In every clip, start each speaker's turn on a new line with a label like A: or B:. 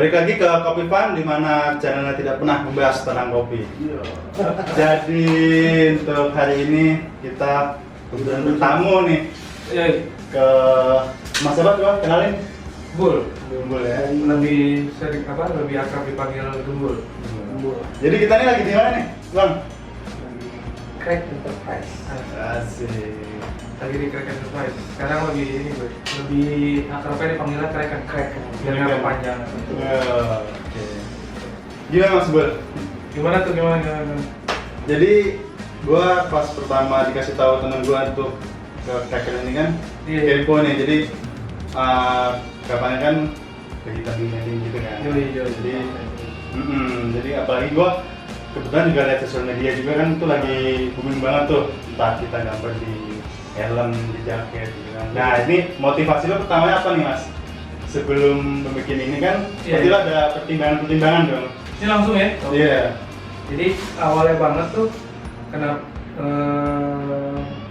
A: balik lagi ke Kopi Fun, di mana channelnya tidak pernah membahas tentang kopi. Jadi untuk hari ini kita kebetulan bertamu nih ke Mas Sobat, coba kenalin.
B: Bul
A: Ya.
B: lebih sering lebih akrab dipanggil Gumbul.
A: Jadi kita nih lagi di mana nih, Bang?
C: Crack Enterprise.
A: Asik.
B: Lagi di Crack Enterprise. Sekarang lebih akrabnya dipanggilnya Crack and Crack. Biar nggak kepanjangan.
A: Oke. Gimana Mas Bul?
B: Gimana tuh gimana?
A: Jadi gua pas pertama dikasih tahu temen gua untuk ke Cracker ini kan kepo nih. Jadi kapan kan lagi tanding gitu kan. Jadi apalagi gua kebetulan juga lihat sosial media juga kan itu lagi booming banget tuh, entah kita gambar di helm, di jaket gitu kan. Nah ini motivasi lo pertamanya apa nih Mas? Sebelum membuat ini kan pasti lo ada pertimbangan dong.
B: Ini langsung ya?
A: Iya.
B: Jadi awalnya banget tuh kena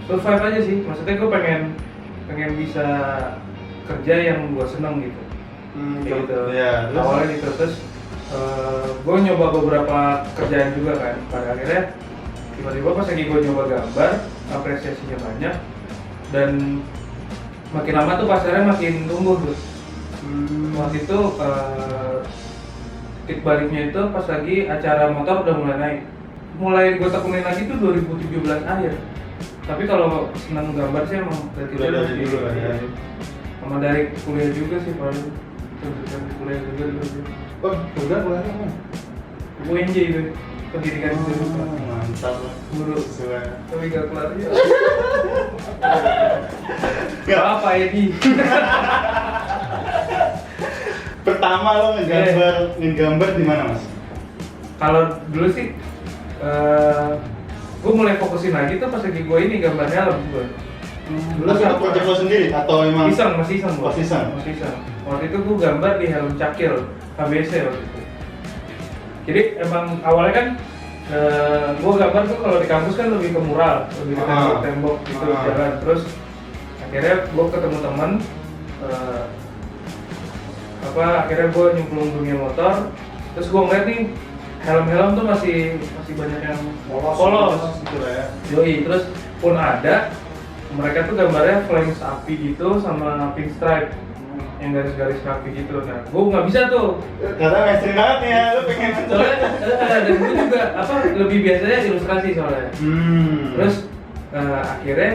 B: survive aja sih. Maksudnya gue pengen bisa kerja yang gue seneng gitu. Gitu.
A: Iya.
B: Awalnya gitu terus gue nyoba beberapa kerjaan juga kan. Pada akhirnya tiba-tiba pas lagi gue nyoba gambar, apresiasinya banyak dan makin lama tuh pasarnya makin tumbuh tuh. Waktu itu titik baliknya itu pas lagi acara motor udah mulai naik. Mulai gue tekunin lagi tuh 2017 akhir. Tapi kalau senang gambar sih emang dari dulu
A: ya.
B: Sama dari kuliah juga sih paling. Dari kuliah juga dulu.
A: Oh, udah kuliahnya apa?
B: UNJ itu pendidikan itu.
A: Mantap.
B: Guru
A: Sesuai.
B: tapi gak kelar ya.
A: Gak
B: Apa ya di?
A: Pertama lo ngegambar di mana Mas?
B: Kalau dulu sih gue mulai fokusin lagi tuh pas lagi gue ini gambar helm gue.
A: Dulu sama project lo sendiri atau emang?
B: Masih iseng.
A: Oh, iseng.
B: Waktu itu gue gambar di helm Cakil HBC waktu itu. Jadi emang awalnya kan gue gambar tuh kalau di kampus kan lebih ke mural, lebih ke tembok gitu jalan. Terus akhirnya gue ketemu teman, akhirnya gue nyemplung dunia motor. Terus gue ngeliat nih helm-helm tuh masih banyak yang polos
A: gitu lah ya.
B: Yoi, terus pun ada mereka tuh gambarnya flying sapi gitu sama pinstripe yang garis-garis rapi gitu. Nah, gue nggak bisa tuh.
A: Karena mainstream banget nih ya, lo pengen
B: Soalnya dan gue juga lebih biasanya ilustrasi soalnya. Terus akhirnya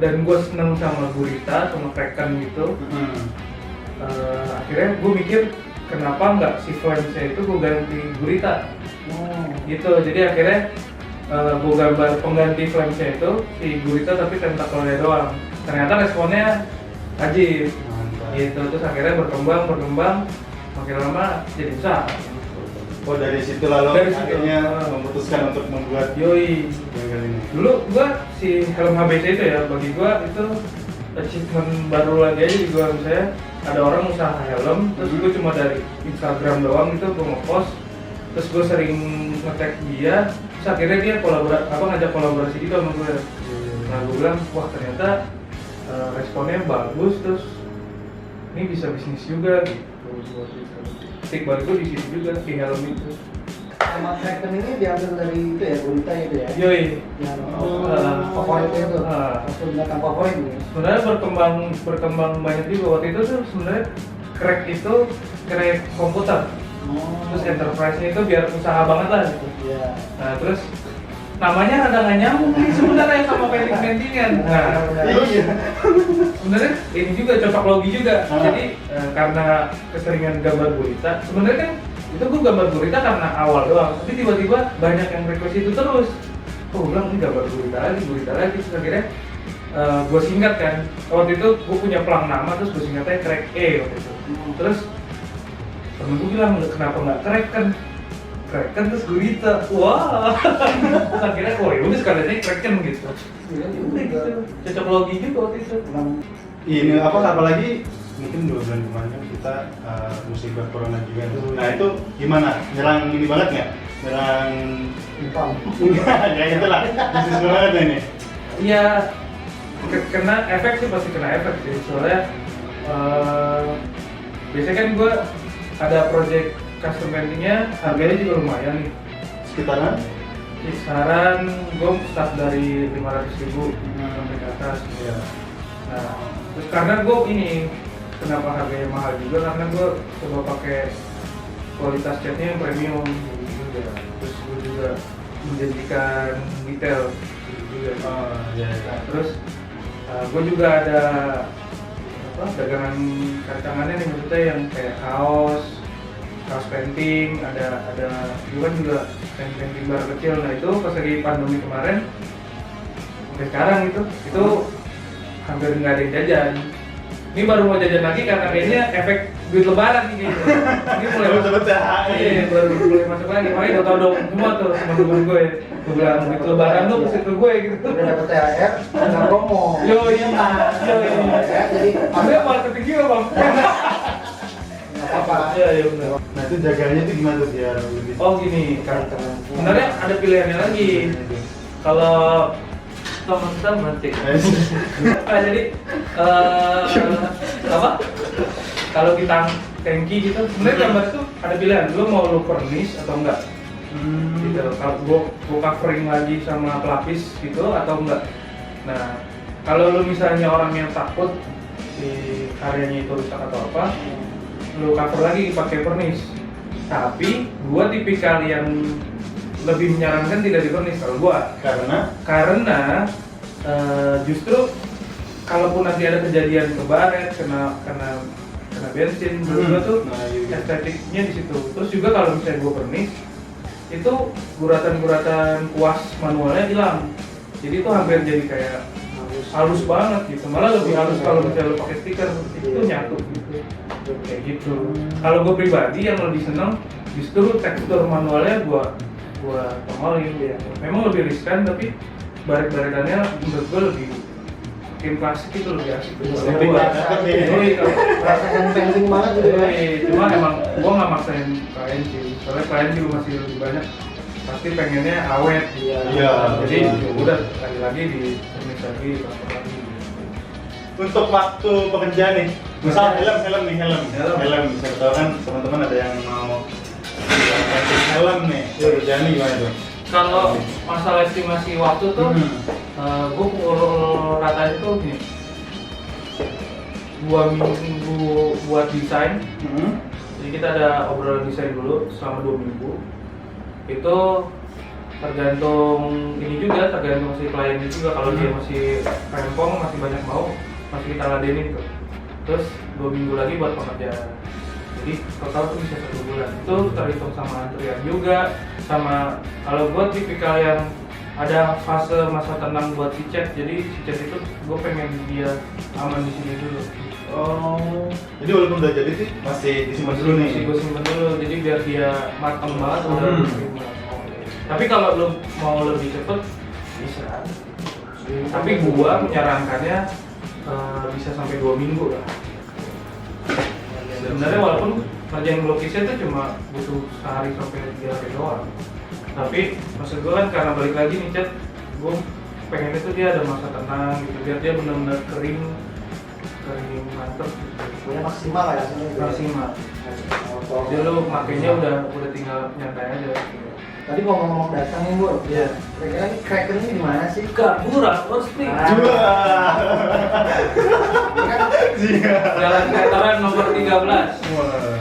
B: dan gue seneng sama gurita sama Kraken gitu. Akhirnya gue mikir kenapa nggak si flames-nya itu gue ganti gurita. Gitu. Jadi akhirnya gue gambar pengganti flames-nya itu si gurita tapi tentakelnya doang. Ternyata responnya ajib. Gitu, terus akhirnya berkembang makin lama jadi besar.
A: Oh dari situ lalu akhirnya memutuskan untuk membuat
B: Yoi.
A: ini.
B: Dulu gua si helm HBC itu ya, bagi gua itu achievement baru lagi aja di gua. Misalnya ada orang usaha helm, terus gua cuma dari Instagram doang gitu gua nge-post, terus gua sering nge-tag dia, terus akhirnya dia ngajak kolaborasi gitu sama gua. Nah gua bilang, wah ternyata responnya bagus, terus ini bisa bisnis juga gitu. Stick balik gue di situ juga di helm itu.
C: Sama Kraken ini diambil dari itu ya, gurita itu ya.
B: Yoi.
C: Yang favoritnya itu. Itu binatang favorit nih.
B: Sebenarnya berkembang banyak juga. Waktu itu tuh sebenarnya Crack itu Crack komputer. Terus enterprise-nya itu biar usaha banget lah gitu.
C: Iya.
B: Nah terus namanya rada nggak nyambung nih sebenarnya sama painting-paintingan. Nah, terus sebenarnya ini juga cocok logi juga. Jadi karena keseringan gambar gurita, sebenarnya kan itu gue gambar gurita karena awal doang. Tapi tiba-tiba banyak yang request itu terus. Oh, gue bilang ini gambar gurita lagi. Terus akhirnya gue singkat kan. Waktu itu gue punya pelang nama terus gue singkatnya Crack E waktu itu. Terus temen gue bilang kenapa nggak Kraken terus gurita, wah. Terus akhirnya udah sekalian Kraken gitu. Udah gitu, cocok logi juga waktu itu.
A: Ini apalagi mungkin 2 bulan kemarin kan kita musibah corona juga. Nah itu gimana? Nyerang ini banget nggak? Nyerang
C: Impang.
A: Ya itulah, bisnis banget ini.
B: Iya, kena efek sih pasti kena efek sih. Soalnya biasanya kan gue ada project custom paintingnya, harganya juga lumayan nih.
A: Sekitaran?
B: Kisaran gue start dari 500.000 sampai ke atas.
A: Iya.
B: Nah, terus karena gue ini kenapa harganya mahal juga karena gue coba pakai kualitas catnya yang premium juga. Terus gue juga menjanjikan detail juga.
A: Oh, iya.
B: Nah, terus gue juga ada apa dagangan tangannya nih maksudnya yang kayak kaos painting, ada gue kan juga painting bar kecil. Nah itu pas lagi pandemi kemarin sampai sekarang itu hampir nggak ada yang jajan. Ini baru mau jajan lagi karena kayaknya efek duit lebaran nih kayaknya. Ini mulai
A: Cepet-cepet ya.
B: Iya, baru mulai masuk lagi. Makanya udah tau dong semua tuh teman-teman gue. Gue bilang duit lebaran tuh pasti ke gue gitu.
C: Udah dapet THR, nggak promo.
B: Yo iya, yo iya.
C: Ya, jadi
B: Ada marketing juga bang.
C: nggak apa-apa.
B: Iya iya benar.
A: Nah itu jaganya tuh gimana tuh biar lebih
B: Oh gini, kan sebenarnya ada pilihannya lagi. Kalau teman-teman cek. Jadi apa? Kalau kita tanki gitu, sebenarnya gambar itu ada pilihan. Lu mau lu furnish atau enggak? Gitu. Kalau gua covering lagi sama pelapis gitu atau enggak? Nah, kalau lu misalnya orang yang takut si karyanya itu rusak atau apa, lu cover lagi pakai furnish. Tapi gua tipikal yang lebih menyarankan tidak di furnish kalau gua. Karena justru kalaupun nanti ada kejadian kebaret kena bensin, menurut gua tuh estetiknya di situ. Terus juga kalau misalnya gua furnish itu guratan-guratan kuas manualnya hilang. Jadi itu hampir jadi kayak halus banget gitu. Malah lebih halus kalau misalnya lo pakai stiker itu nyatu gitu. Kayak gitu. Kalau gue pribadi yang lebih seneng justru tekstur manualnya gua tongolin ya. Memang lebih riskan tapi baret-baretannya menurut gue lebih bikin klasik itu lebih asik.
A: Lebih asik.
C: Rasakan painting banget gitu ya.
B: Cuma emang gua nggak maksain klien sih. Soalnya klien juga masih lebih banyak pasti pengennya awet.
A: Iya.
B: Jadi udah lagi-lagi di furnish lagi, transfer lagi.
A: Untuk waktu pekerjaan nih, misal helm bisa tahu kan teman-teman ada yang mau painting helm nih, pekerjaan nih gimana tuh?
B: Kalau masalah estimasi waktu tuh, gue pukul rata itu nih 2 minggu buat desain. Jadi kita ada obrolan desain dulu selama 2 minggu. Itu tergantung ini juga, tergantung si kliennya juga. Kalau dia masih rempong, masih banyak mau, masih kita ladenin tuh. Terus 2 minggu lagi buat pengerjaan. Jadi total tuh bisa 1 bulan. Itu terhitung sama antrian juga, sama kalau gue tipikal yang ada fase masa tenang buat si cat. Jadi si cat itu gue pengen dia aman di sini dulu.
A: Oh, jadi walaupun udah jadi sih masih disimpan dulu nih.
B: Gue simpan dulu, jadi biar dia matang banget udah diterima. Tapi kalau lo mau lebih cepet bisa. Tapi gue menyarankannya bisa sampai 2 minggu lah. Sebenarnya walaupun ngerjain lukisnya itu cuma butuh sehari sampai 3 hari doang. Tapi maksud gue kan karena balik lagi nih Chat, gue pengen itu dia ada masa tenang gitu, biar dia benar-benar kering mantep gitu.
C: Pokoknya maksimal lah ya hasilnya.
B: Maksimal. Jadi lo makainya udah tinggal nyantai aja.
C: Tadi mau ngomong datang nih Bu.
B: Iya.
C: Kira-kira ini crackernya di mana sih?
B: Kak, murah, pasti. Jalan Veteran nomor 13.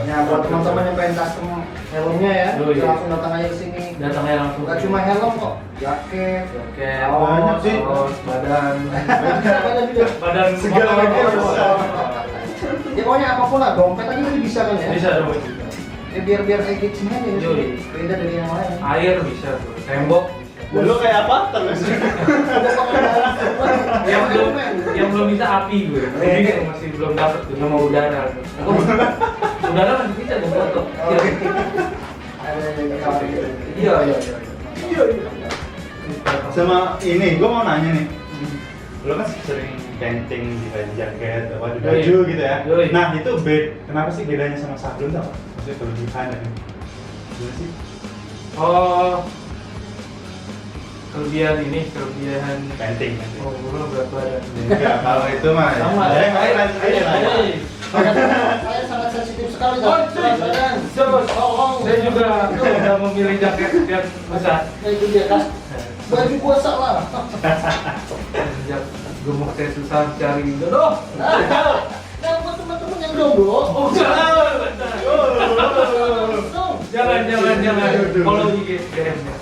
C: Ya buat teman-teman yang pengen custom helmnya ya,
B: Iya.
C: langsung datang aja ke sini.
B: Datangnya langsung.
C: Bukan cuma helm kok, jaket,
A: Banyak sih.
B: Badan
C: ada juga.
B: badan
A: Segala
B: motor.
A: macam bisa.
C: Ya pokoknya apapun lah, dompet aja ini bisa kan ya?
B: Bisa dong juga.
C: Ya biar engagement aja gitu.
B: Yoi.
C: Beda dari yang lain.
B: Air bisa tuh, tembok.
A: Dulu kayak apa terus?
B: yang belum bisa api gue. Jadi masih belum dapet tuh sama udara. Udara masih bisa gue foto. Iya.
A: Sama ini, gue mau nanya nih. Lo kan sering painting di baju jaket, apa di baju gitu ya. Nah itu kenapa sih bedanya sama sablon apa? Maksudnya kelebihan ya? Gimana sih?
B: Oh, kelebihan
A: Painting.
B: Oh, gue berat badan.
A: Enggak, kalau itu mah
B: Sama,
A: ya. Lanjut aja lah.
C: Saya sangat sensitif sekali
B: Oh,
C: badan.
B: saya juga udah memilih jaket yang besar.
C: Nah, itu dia kan. Baju puasa lah.
B: Sejak gemuk saya susah cari jodoh.
C: Nah, buat teman-teman yang jomblo.
B: Oh, jangan. Jangan. Follow IG DM-nya.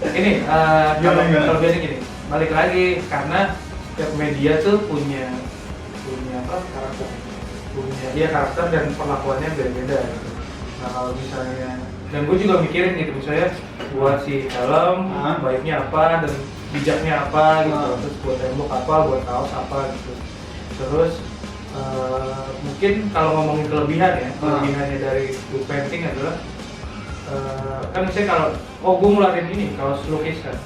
B: Ini
A: Gimana?
B: kelebihannya gini. Balik lagi karena setiap media tuh punya apa? Karakter dan perlakuannya beda-beda. Gitu. Nah kalau misalnya, dan gue juga mikirin gitu, misalnya buat si helm baiknya apa dan bijaknya apa gitu, terus buat tembok apa, buat kaos apa gitu. Terus mungkin kalau ngomongin kelebihannya dari book painting adalah kan misalnya kalau gue ngeluarin ini kaos lukis kan,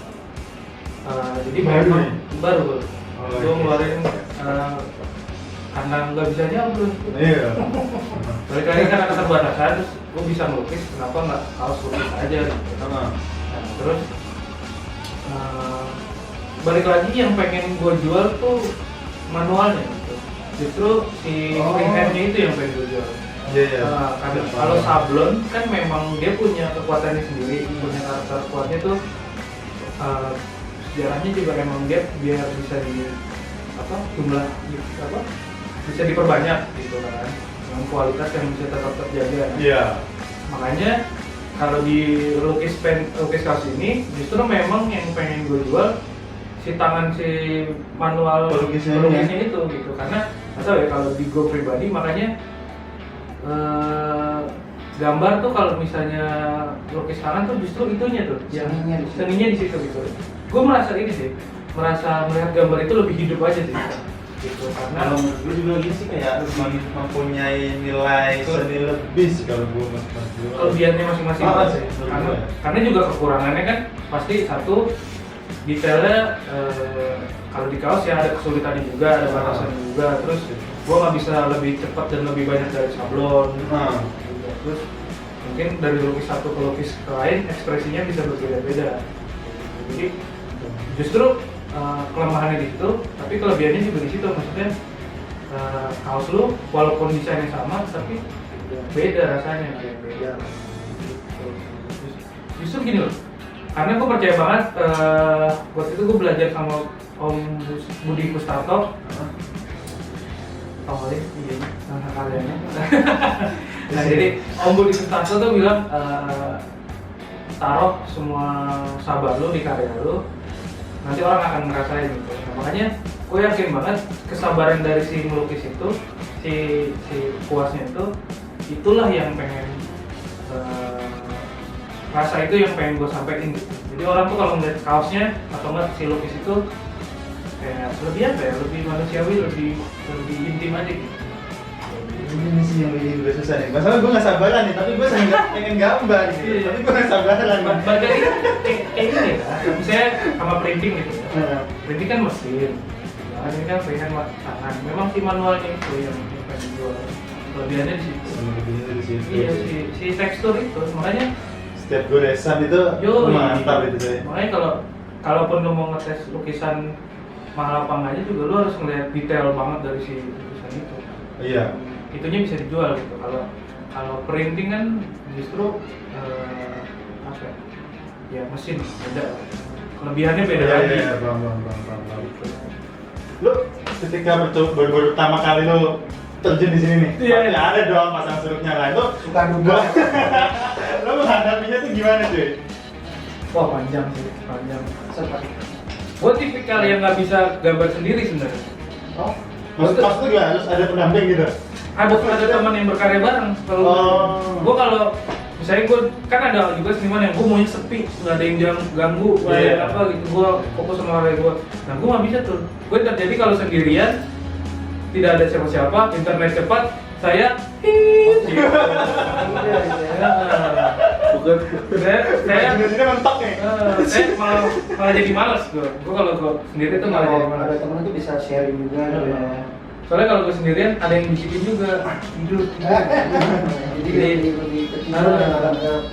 B: jadi memang baru gue ngeluarin karena nggak bisa nyambung.
A: Iya.
B: Balik lagi karena keterbatasan, terus gue bisa melukis, kenapa nggak kaos lukis aja gitu. Nah, terus balik lagi yang pengen gue jual tuh manualnya gitu. Justru si freehand-nya itu yang pengen gue jual.
A: Iya.
B: Karena kalau sablon kan memang dia punya kekuatannya sendiri, punya karakter kuatnya tuh sejarahnya juga emang dia biar bisa jumlah bisa diperbanyak gitu kan, dengan kualitas yang bisa tetap terjaga.
A: Iya.
B: Makanya kalau di lukis kaos ini justru memang yang pengen gue jual si manual pelukisnya itu gitu, karena nggak tahu ya kalau di gue pribadi, makanya gambar tuh kalau misalnya lukis tangan tuh justru itunya tuh seninya di situ gitu. Gue merasa melihat gambar itu lebih hidup aja sih gitu, karena
A: Kalau menurut gue juga gitu sih, kayak mempunyai nilai seni lebih sih kalau gue masuk.
B: kelebihannya masing-masing sih. Karena juga kekurangannya kan pasti satu, detailnya kalau di kaos ya ada kesulitannya juga, ada batasannya juga. Terus gue nggak bisa lebih cepat dan lebih banyak dari sablon. Terus mungkin dari lukis satu ke lukis ke lain ekspresinya bisa berbeda-beda. Jadi justru kelemahannya di situ, tapi kelebihannya juga di situ. Maksudnya kaos lu walaupun desainnya sama, tapi beda rasanya, beda. Justru gini loh, karena gue percaya banget waktu itu gue belajar sama Om Budi Kustarto. Oh iya, kaliannya. Nah jadi Om Budi Kustarto tuh bilang taruh semua sabar lu di karya lu, nanti orang akan ngerasain gitu. Nah, makanya gue yakin banget kesabaran dari si melukis itu, si puasnya itulah yang pengen rasa itu yang pengen gue sampaikan gitu. Jadi orang tuh kalau ngeliat kaosnya atau nggak si lukis itu kayak lebih apa ya, lebih manusiawi, lebih intim aja gitu.
A: Ini sih yang bikin gue susah nih. Masalah gue nggak sabaran nih, tapi gue pengen gambar gitu. Tapi gue nggak sabaran.
B: Bagai kayak gini ya, misalnya sama printing gitu ya. Printing kan mesin, nah, ini kan freehand tangan. Memang si manualnya itu yang pengen dijual. Kelebihannya di situ. Iya si tekstur itu, makanya
A: setiap goresan itu mantap itu deh.
B: Makanya kalaupun lo mau ngetes lukisan mahal apa enggaknya juga lo harus ngeliat detail banget dari si lukisan itu.
A: Iya.
B: Itunya bisa dijual gitu. Kalau printing kan justru apa ya, mesin beda. Kelebihannya beda lagi.
A: Iya, bang. Lu ketika baru pertama kali lu terjun di sini nih, pasti ada dong pasang surutnya lah. Itu
C: Suka duga.
A: lu menghadapinya tuh gimana cuy?
B: Wah panjang sih, panjang. Gue tipikal yang nggak bisa gambar sendiri sebenarnya.
C: Oh,
A: Maksudnya gak harus ada pendamping gitu?
B: Ada teman yang berkarya bareng. Kalau misalnya gue kan ada juga seniman yang gue maunya sepi, nggak ada yang ganggu, nggak ada yang apa gitu. Gue fokus sama karya gue. Nah gue nggak bisa tuh. Gue terjadi kalau sendirian, tidak ada siapa-siapa, internet cepat, saya gitu. Saya
A: mentok nih.
B: Saya malah jadi malas gue. Gue kalau gue sendiri tuh malah jadi malas.
C: ada temen tuh bisa sharing juga.
B: Soalnya kalau gue sendirian ada yang bisikin juga, hidup.
C: Jadi lebih kecil dalam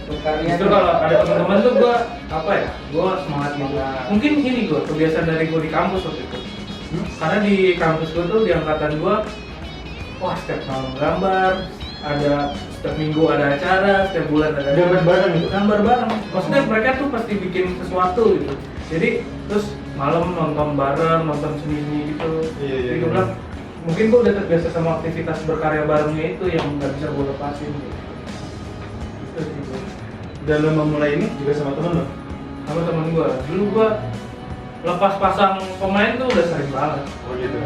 C: berkarya.
B: Justru kalau ada teman-teman tuh gue apa ya, gue semangat gitu. Mungkin gini gue kebiasaan dari gue di kampus waktu itu. Karena di kampus gue tuh, di angkatan gue, wah setiap malam gambar, ada setiap minggu ada acara, setiap bulan ada
A: Gambar bareng gitu?
B: Gambar bareng. Maksudnya mereka tuh pasti bikin sesuatu gitu. Jadi terus malam nonton bareng, nonton seni gitu.
A: Iya,
B: Jadi
A: iya.
B: gue bilang, mungkin gue udah terbiasa sama aktivitas berkarya barengnya itu yang nggak bisa gue lepasin gitu. Itu sih gue.
A: Dan lo memulai ini juga sama temen lo?
B: Sama temen gue. Dulu gue lepas pasang pemain tuh udah sering banget.
A: Oh gitu.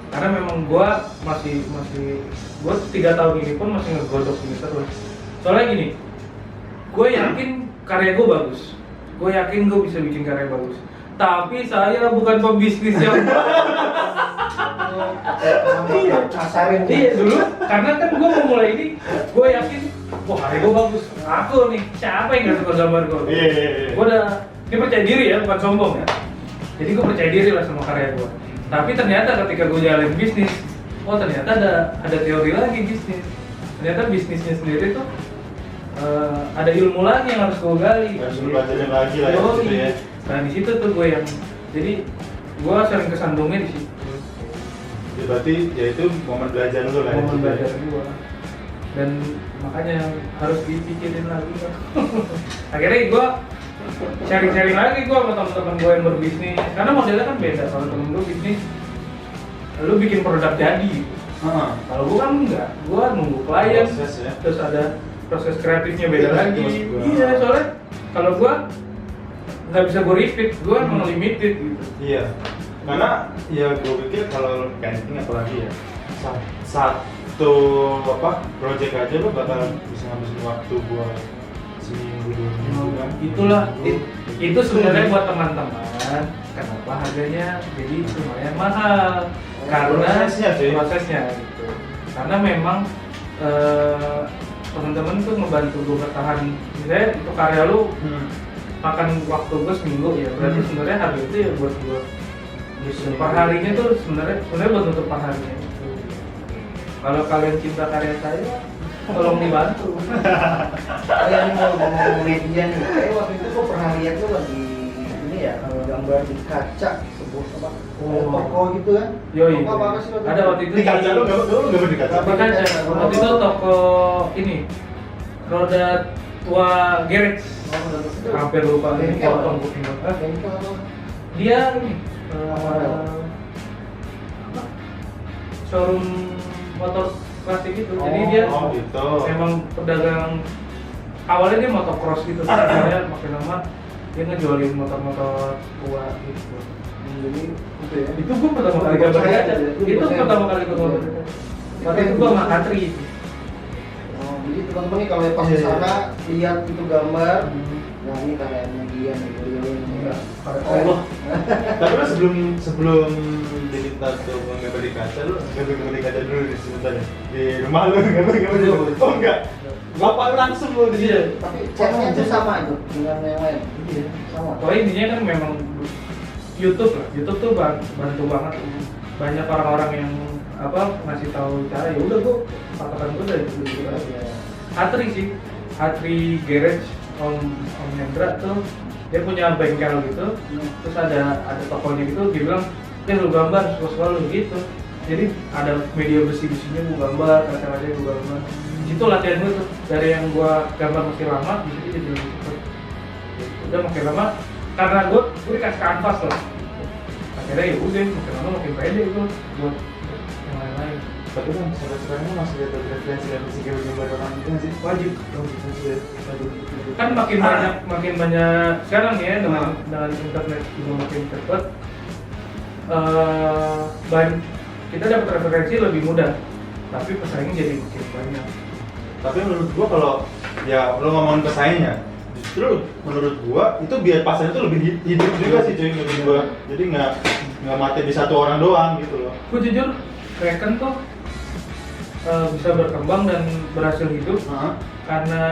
B: Karena memang gue masih gue 3 tahun ini pun masih ngegodok ini terus. Soalnya gini, gue yakin karya gue bagus. Gue yakin gue bisa bikin karya bagus. Tapi saya bukan pembisnis yang
C: Asarin
B: iya dulu, karena kan gue mau mulai ini, gue yakin, wah karya gue bagus. Aku nih, siapa yang gak suka gambar gue?
A: Iya, iya, iya.
B: Gue udah, ini percaya diri ya, bukan sombong ya. Jadi gue percaya diri lah sama karya gue. Tapi ternyata ketika gue jalan bisnis, oh ternyata ada teori lagi bisnis. Ternyata bisnisnya sendiri tuh ada ilmu lagi yang harus gue gali.
A: Harus lo pelajarin lagi lah ya,
B: Yoi.
A: gitu ya.
B: Nah di situ tuh gue yang, jadi gue sering kesandungnya di situ.
A: Ya berarti ya itu momen belajar lo lah.
B: Momen
A: gitu ya.
B: belajar gue. Dan makanya harus dipikirin lagi. Akhirnya gue sharing-sharing lagi gue sama teman-teman gue yang berbisnis. Karena modelnya kan beda. Kalau temen gue bisnis, lu bikin produk jadi. Kalau gue kan enggak, gue nunggu klien,
A: Proses ya.
B: terus ada proses kreatifnya beda
A: Iya,
B: lagi.
A: maksud gua.
B: Iya, soalnya kalau gue nggak bisa gue repeat, gue emang limited gitu.
A: Iya. Karena ya gue pikir kalau painting apalagi ya satu project aja lo bakal bisa ngabisin waktu buat seminggu 2 minggu kan.
B: Itulah, itu sebenarnya buat teman-teman. Kenapa harganya jadi lumayan mahal? Karena
A: Prosesnya sih.
B: prosesnya gitu. Karena memang teman-teman tuh ngebantu gue bertahan. Misalnya itu karya lu makan waktu gue seminggu ya, berarti sebenarnya harga itu ya buat gue per harinya tuh sebenarnya buat untuk per harinya itu. Kalau kalian cinta karya saya, tolong dibantu.
C: Kayak ini mau ngomong media nih, kayak waktu itu kok perharian tuh lagi ini ya, gambar di kaca sebuah apa, toko gitu kan?
B: Yoi.
C: Toko apa sih waktu
B: Ada
C: itu?
B: waktu itu
A: Di kaca lo nggak di kaca.
B: Di kaca. Waktu itu toko ini roda tua garage.
C: Oh, udah itu.
B: Hampir lupa ini
C: Bengkel.
B: potong kuping gue. Hah?
C: Bengkel apa?
B: Dia ini
C: Apa?
B: apa? Showroom motor klasik gitu. Jadi dia
A: Oh gitu.
B: memang pedagang, awalnya dia motocross gitu, tapi makin lama dia ngejualin motor-motor tua gitu.
C: Jadi itu ya.
B: Itu gue pertama kali gambar
C: Percaya
B: kaca.
C: aja,
B: Itu
C: percaya.
B: pertama kali gue gambar kaca. Waktu itu gue sama Katri.
C: Oh, jadi teman-teman nih kalau pas di sana lihat itu gambar, nah ini karyanya dia nih,
B: Iya.
C: karya
B: Allah.
A: Tapi lo sebelum jadi tato gambar di kaca lo gambar di kaca dulu di sebentar ya. Di rumah lo gambar dulu. Oh enggak. Bapak langsung lo di
B: Iya.
C: Tapi catnya itu sama itu dengan yang lain.
B: Iya.
C: Sama.
B: Pokoknya intinya kan memang YouTube lah. YouTube tuh bantu banget. Banyak orang-orang yang ngasih tahu cara, ya udah gua patokan gua dari dulu aja. Hatri sih, Hatri Garage Om Hendra tuh dia punya bengkel gitu, terus ada tokonya gitu, dia bilang dia lu gambar suka lu gitu. Jadi ada media besi-besinya gua gambar, kaca-kaca gua gambar. Itu latihan gua tuh, dari yang gua gambar masih lama, di situ jadi lebih cepet. Udah makin lama, karena gua dikasih kanvas lah. Akhirnya ya udah, makin lama makin pede gua buat yang lain-lain.
A: Tapi kan sampai sekarang lo masih ada referensi yang bisa gambar orang itu nggak sih?
B: Wajib.
A: Wajib.
B: Kan makin banyak sekarang ya dengan internet juga makin cepat. Kita dapat referensi lebih mudah, tapi pesaingnya jadi makin banyak.
A: Tapi menurut gua kalau ya lo ngomongin pesaingnya, justru menurut gua itu biar pasarnya itu lebih hidup juga sih cuy menurut gua. Jadi nggak mati di satu orang doang gitu loh.
B: Gue jujur, Kraken tuh bisa berkembang dan berhasil hidup karena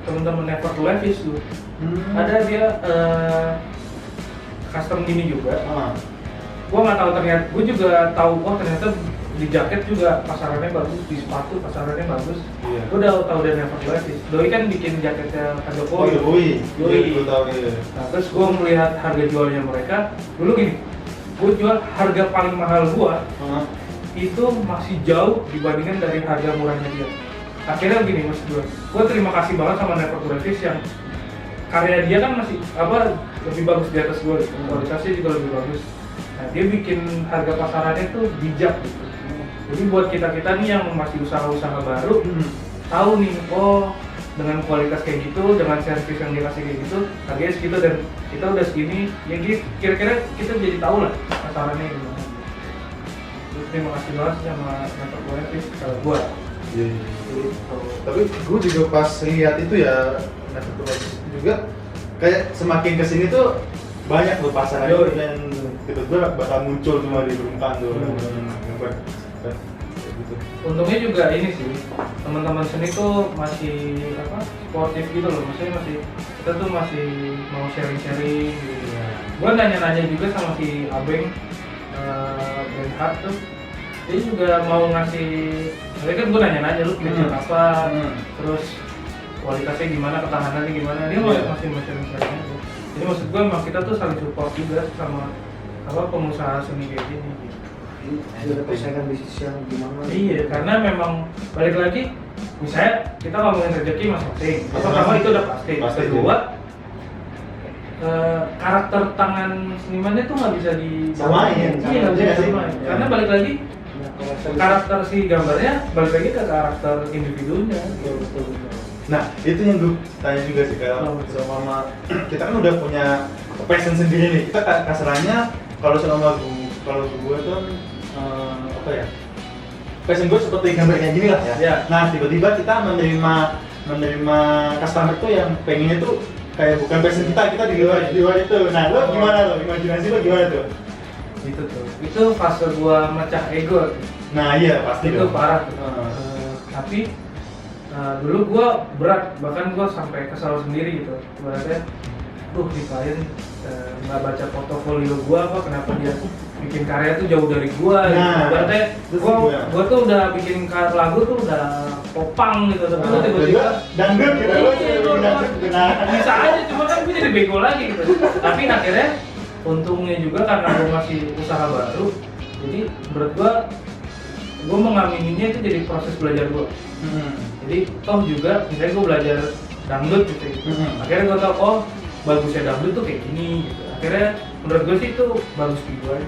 B: teman-teman Never to Levis tuh. Ada dia custom gini juga. Gue nggak tahu, ternyata gue juga tahu ternyata di jaket juga pasarannya bagus, di sepatu pasarannya bagus.
A: Iya.
B: Gue udah tahu dari Never to Levis. Doi kan bikin jaketnya Kak
A: Oh
B: Jokowi.
A: iya, Boy. Gue tahu ya.
B: Nah, terus gue melihat harga jualnya mereka dulu gini. gue jual harga paling mahal gue
A: Hah?
B: itu masih jauh dibandingkan dari harga murahnya dia. Akhirnya gini maksud gue terima kasih banget sama Network Graphics yang karya dia kan masih lebih bagus di atas gue, gitu. Kualitasnya juga lebih bagus. Nah dia bikin harga pasarannya tuh bijak gitu. Jadi buat kita nih yang masih usaha-usaha baru, tahu nih, oh dengan kualitas kayak gitu, dengan servis yang dikasih kayak gitu, harganya segitu dan kita udah segini, ya gitu, kira-kira kita jadi tahu lah pasarannya gimana. Terus terima kasih banget sama Network Graphics kalau gue.
D: Iya. Tapi gue juga pas lihat itu ya Network juga
A: Kayak semakin kesini tuh banyak loh pasaran
B: Yo.
A: dan tiba-tiba bakal muncul cuma di permukaan tuh. Kayak gitu.
B: Untungnya juga ini sih, teman-teman seni tuh masih sportif gitu loh, maksudnya kita tuh masih mau sharing-sharing gitu. Gue nanya-nanya juga sama si Abeng, Benhard tuh, dia juga mau ngasih, tapi kan gue nanya-nanya lu kerja apa, terus kualitasnya gimana, ketahanannya gimana, dia mau masih sharing-sharing aja. Jadi maksud gue emang kita tuh saling support juga sama pengusaha seni kayak gini gitu.
C: Ada persaingan bisnis yang gimana?
B: Iya, karena memang balik lagi, misalnya kita ngomongin rezeki masing-masing. Pertama itu udah pasti.
A: Pasti.
B: Kedua, karakter tangan senimannya tuh nggak bisa
A: Samain.
B: Iya, nggak bisa
A: Iya sih.
B: disamain. Karena balik lagi karakter si gambarnya balik lagi ke karakter individunya.
A: Nah, itu yang gue tanya juga sih kalau sama kita kan udah punya passion sendiri nih. Kita kasarannya kalau gue tuh apa ya? Passion gue seperti gambar kayak gini lah ya.
B: Ya.
A: Nah, tiba-tiba kita menerima customer tuh yang pengennya tuh kayak bukan passion kita di luar itu. Nah, lo gimana lo? Imajinasi lo gimana tuh?
B: Gitu tuh. Itu fase gua mecah ego.
A: Nah, iya pasti
B: Itu
A: dong.
B: parah tuh.
A: Heeh.
B: Tapi dulu gue berat, bahkan gue sampai kesal sendiri gitu. Ibaratnya, di klien nggak baca portofolio gue apa, kenapa dia bikin karya tuh jauh dari gue.
A: Nah,
B: Gitu. Ibaratnya,
A: terus gimana?
B: gue tuh udah bikin lagu tuh udah popang gitu, tapi lu tiba-tiba
A: dangdut gitu lo.
B: Iya, gua bisa aja, cuma kan gue jadi bego lagi gitu. Tapi akhirnya untungnya juga karena gue masih usaha baru, jadi menurut gue mengamininya itu jadi proses belajar gue. Jadi toh juga misalnya gue belajar dangdut gitu. Akhirnya gue tau, oh bagusnya dangdut tuh kayak gini gitu. Akhirnya menurut gue sih itu bagus di gue.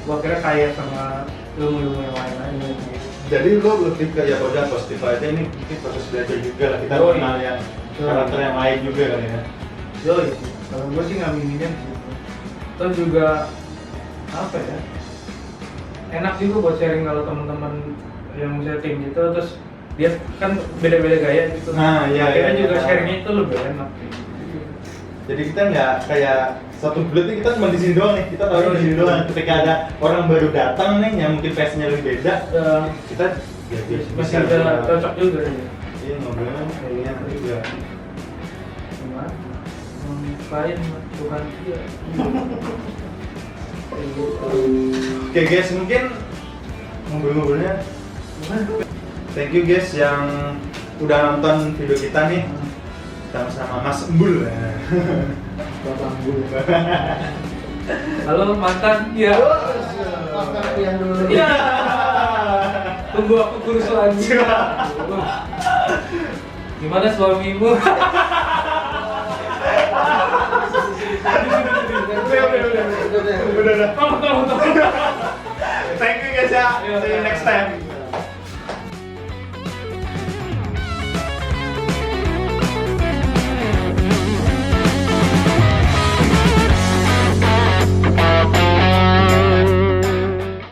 B: Gue akhirnya kaya sama ilmu-ilmu yang lain-lain gitu.
A: Jadi lo lebih ke ya udah positif aja, ini mungkin proses belajar juga lah, kita
B: Yoi.
A: kenal yang karakter yang lain juga kali ya.
B: Yoi, kalau gue sih ngamininnya gitu. Terus juga apa ya? Enak juga buat sharing kalau teman-teman yang misalnya tim gitu, terus dia kan beda-beda gaya gitu.
A: Nah, iya,
B: Akhirnya
A: iya,
B: juga
A: iya.
B: sharingnya itu lebih enak.
A: Jadi kita nggak kayak satu bulat nih, kita cuma di sini doang nih, kita tahu di sini doang. Ketika ada orang baru datang nih yang mungkin passionnya lebih beda, kita ya
B: Masih ada cocok juga ya.
A: Iya, ngobrolnya kayaknya juga.
B: Cuma klien Tuhan dia.
A: Oke guys, mungkin ngobrol-ngobrolnya. Thank you guys yang udah nonton video kita nih sama-sama Mas Embul.
C: Bapak Bulu.
B: Halo mantan, iya.
C: Makan yang dulu.
B: Iya. Tunggu aku kurus lagi. Gimana suamimu?
A: Udah.
B: Tolong.
A: Thank you guys ya. See you next time.